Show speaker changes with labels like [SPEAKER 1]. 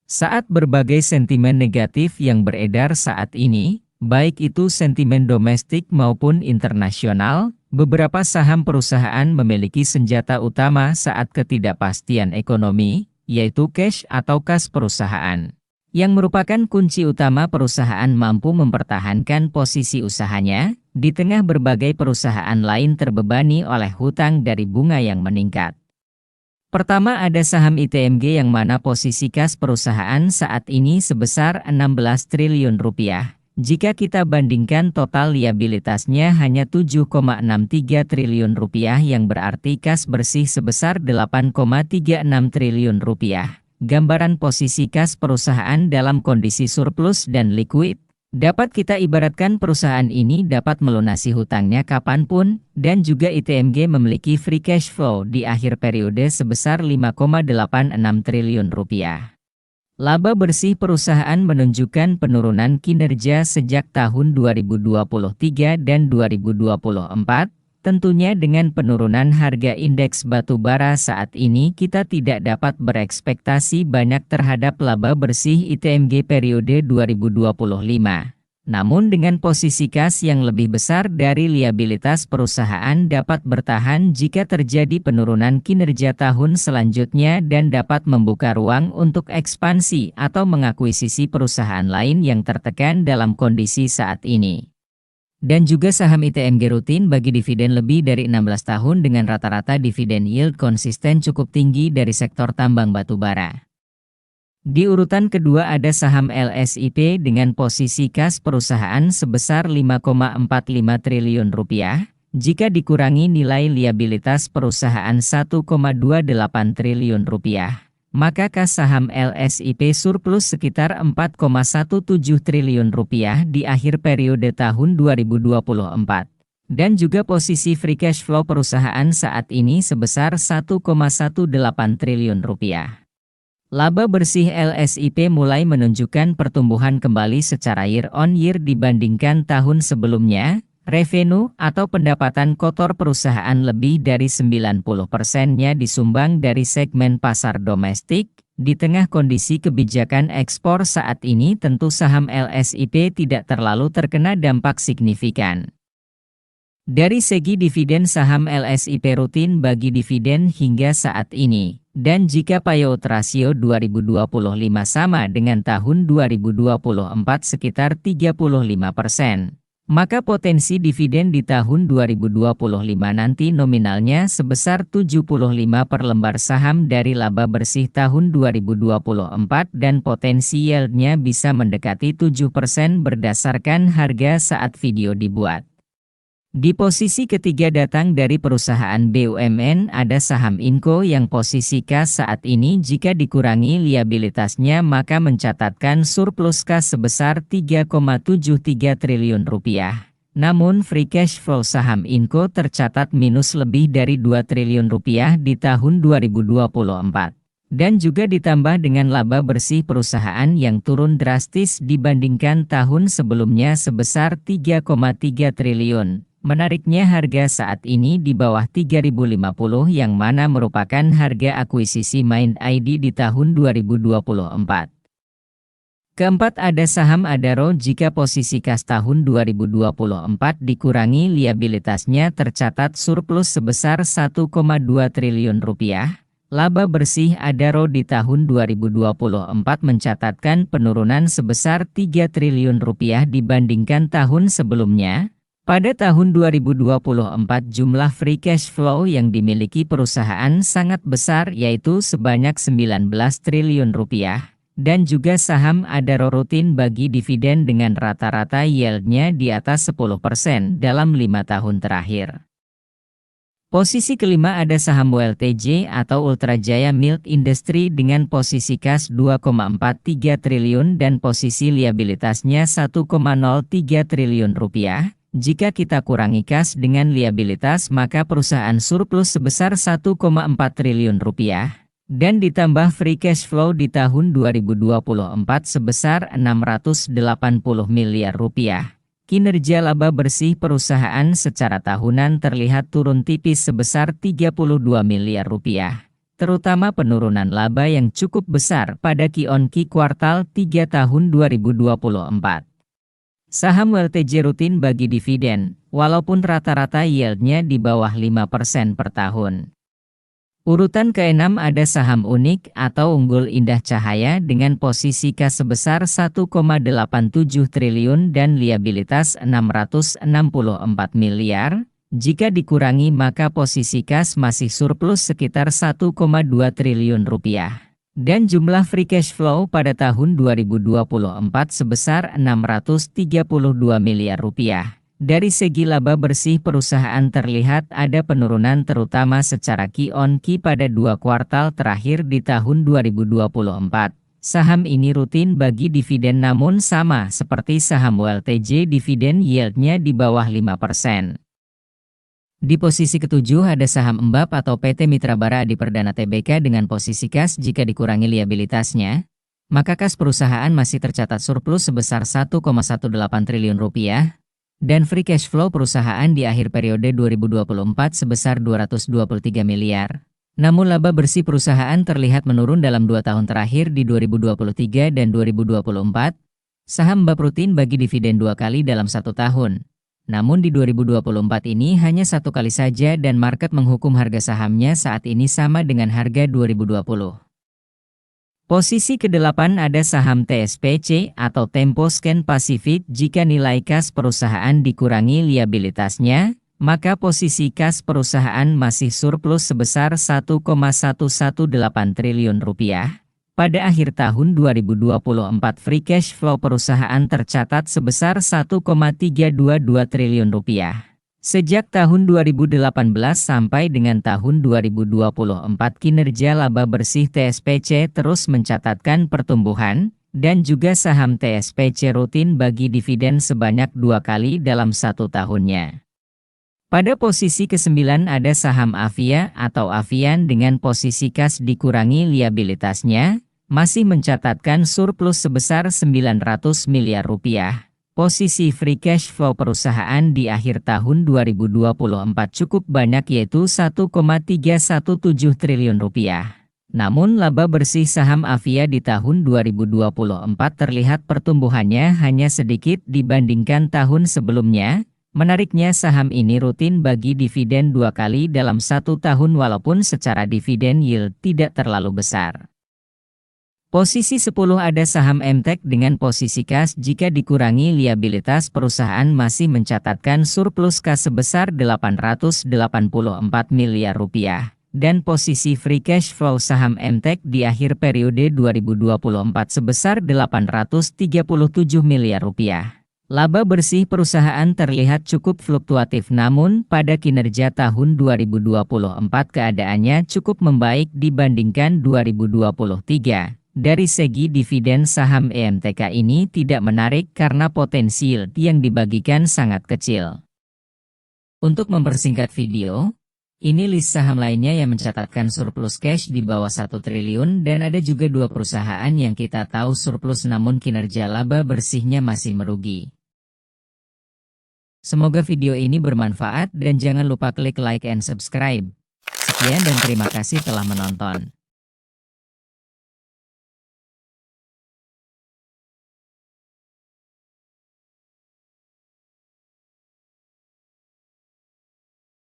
[SPEAKER 1] Saat berbagai sentimen negatif yang beredar saat ini, baik itu sentimen domestik maupun internasional, beberapa saham perusahaan memiliki senjata utama saat ketidakpastian ekonomi, yaitu cash atau kas perusahaan, yang merupakan kunci utama perusahaan mampu mempertahankan posisi usahanya, di tengah berbagai perusahaan lain terbebani oleh hutang dari bunga yang meningkat. Pertama ada saham ITMG yang mana posisi kas perusahaan saat ini sebesar 16 triliun rupiah. Jika kita bandingkan total liabilitasnya hanya 7,63 triliun rupiah yang berarti kas bersih sebesar 8,36 triliun rupiah. Gambaran posisi kas perusahaan dalam kondisi surplus dan liquid. Dapat kita ibaratkan perusahaan ini dapat melunasi hutangnya kapanpun, dan juga ITMG memiliki free cash flow di akhir periode sebesar 5,86 triliun rupiah. Laba bersih perusahaan menunjukkan penurunan kinerja sejak tahun 2023 dan 2024, tentunya dengan penurunan harga indeks batu bara saat ini kita tidak dapat berekspektasi banyak terhadap laba bersih ITMG periode 2025. Namun dengan posisi kas yang lebih besar dari liabilitas perusahaan dapat bertahan jika terjadi penurunan kinerja tahun selanjutnya dan dapat membuka ruang untuk ekspansi atau mengakuisisi perusahaan lain yang tertekan dalam kondisi saat ini. Dan juga saham ITMG rutin bagi dividen lebih dari 16 tahun dengan rata-rata dividen yield konsisten cukup tinggi dari sektor tambang batu bara. Di urutan kedua ada saham LSIP dengan posisi kas perusahaan sebesar 5,45 triliun rupiah. Jika dikurangi nilai liabilitas perusahaan 1,28 triliun rupiah, maka kas saham LSIP surplus sekitar 4,17 triliun rupiah di akhir periode tahun 2024. Dan juga posisi free cash flow perusahaan saat ini sebesar 1,18 triliun rupiah. Laba bersih LSIP mulai menunjukkan pertumbuhan kembali secara year on year dibandingkan tahun sebelumnya. Revenue atau pendapatan kotor perusahaan lebih dari 90%-nya disumbang dari segmen pasar domestik. Di tengah kondisi kebijakan ekspor saat ini tentu saham LSIP tidak terlalu terkena dampak signifikan. Dari segi dividen saham LSIP rutin bagi dividen hingga saat ini. Dan jika payout rasio 2025 sama dengan tahun 2024 sekitar 35%. Maka potensi dividen di tahun 2025 nanti nominalnya sebesar 75 per lembar saham dari laba bersih tahun 2024 dan potensi yieldnya bisa mendekati 7% berdasarkan harga saat video dibuat. Di posisi ketiga datang dari perusahaan BUMN ada saham Inco yang posisi kas saat ini jika dikurangi liabilitasnya maka mencatatkan surplus kas sebesar 3,73 triliun rupiah. Namun free cash flow saham Inco tercatat minus lebih dari 2 triliun rupiah di tahun 2024. Dan juga ditambah dengan laba bersih perusahaan yang turun drastis dibandingkan tahun sebelumnya sebesar 3,3 triliun. Menariknya harga saat ini di bawah 3.050 yang mana merupakan harga akuisisi Mind ID di tahun 2024. Keempat ada saham Adaro jika posisi kas tahun 2024 dikurangi liabilitasnya tercatat surplus sebesar 1,2 triliun rupiah. Laba bersih Adaro di tahun 2024 mencatatkan penurunan sebesar 3 triliun rupiah dibandingkan tahun sebelumnya. Pada tahun 2024 jumlah free cash flow yang dimiliki perusahaan sangat besar yaitu sebanyak 19 triliun rupiah. Dan juga saham Adaro rutin bagi dividen dengan rata-rata yieldnya di atas 10% dalam 5 tahun terakhir. Posisi kelima ada saham WLTJ atau Ultra Jaya Milk Industry dengan posisi kas 2,43 triliun dan posisi liabilitasnya 1,03 triliun rupiah. Jika kita kurangi kas dengan liabilitas maka perusahaan surplus sebesar 1,4 triliun rupiah. Dan ditambah free cash flow di tahun 2024 sebesar 680 miliar rupiah. Kinerja laba bersih perusahaan secara tahunan terlihat turun tipis sebesar 32 miliar rupiah. terutama penurunan laba yang cukup besar pada Q-on-Q kuartal 3 tahun 2024. Saham WLTJ rutin bagi dividen, walaupun rata-rata yieldnya di bawah 5% per tahun. Urutan ke-6 ada saham unik atau unggul Indah Cahaya dengan posisi kas sebesar 1,87 triliun dan liabilitas 664 miliar. Jika dikurangi maka posisi kas masih surplus sekitar 1,2 triliun rupiah. Dan jumlah free cash flow pada tahun 2024 sebesar 632 miliar rupiah. Dari segi laba bersih perusahaan terlihat ada penurunan terutama secara Q-on-Q pada 2 kuartal terakhir di tahun 2024. Saham ini rutin bagi dividen namun sama seperti saham WLTJ dividen yieldnya di bawah 5%. Di posisi ketujuh ada saham Embap atau PT Mitra Bara Adi Perdana Tbk dengan posisi kas jika dikurangi liabilitasnya, maka kas perusahaan masih tercatat surplus sebesar 1,18 triliun rupiah, dan free cash flow perusahaan di akhir periode 2024 sebesar 223 miliar. Namun laba bersih perusahaan terlihat menurun dalam 2 tahun terakhir di 2023 dan 2024. Saham Embap rutin bagi dividen 2 kali dalam 1 tahun. Namun di 2024 ini hanya 1 kali saja dan market menghukum harga sahamnya saat ini sama dengan harga 2020. Posisi ke-8 ada saham TSPC atau Tempo Scan Pacific. Jika nilai kas perusahaan dikurangi liabilitasnya, maka posisi kas perusahaan masih surplus sebesar 1,118 triliun rupiah. Pada akhir tahun 2024 free cash flow perusahaan tercatat sebesar 1,322 triliun rupiah. Sejak tahun 2018 sampai dengan tahun 2024 kinerja laba bersih TSPC terus mencatatkan pertumbuhan, dan juga saham TSPC rutin bagi dividen sebanyak 2 kali dalam 1 tahunnya. Pada posisi ke-9 ada saham Avia atau Avian dengan posisi kas dikurangi liabilitasnya, masih mencatatkan surplus sebesar 900 miliar rupiah. Posisi free cash flow perusahaan di akhir tahun 2024 cukup banyak yaitu 1,317 triliun rupiah. Namun laba bersih saham Avia di tahun 2024 terlihat pertumbuhannya hanya sedikit dibandingkan tahun sebelumnya. Menariknya saham ini rutin bagi dividen 2 kali dalam 1 tahun walaupun secara dividen yield tidak terlalu besar. Posisi 10 ada saham Emtek dengan posisi kas jika dikurangi liabilitas perusahaan masih mencatatkan surplus kas sebesar 884 miliar rupiah. Dan posisi free cash flow saham Emtek di akhir periode 2024 sebesar 837 miliar rupiah. Laba bersih perusahaan terlihat cukup fluktuatif namun pada kinerja tahun 2024 keadaannya cukup membaik dibandingkan 2023. Dari segi dividen saham EMTK ini tidak menarik karena potensi yield yang dibagikan sangat kecil. Untuk mempersingkat video, ini list saham lainnya yang mencatatkan surplus cash di bawah 1 triliun dan ada juga 2 perusahaan yang kita tahu surplus namun kinerja laba bersihnya masih merugi. Semoga video ini bermanfaat dan jangan lupa klik like and subscribe. Sekian dan terima kasih telah menonton.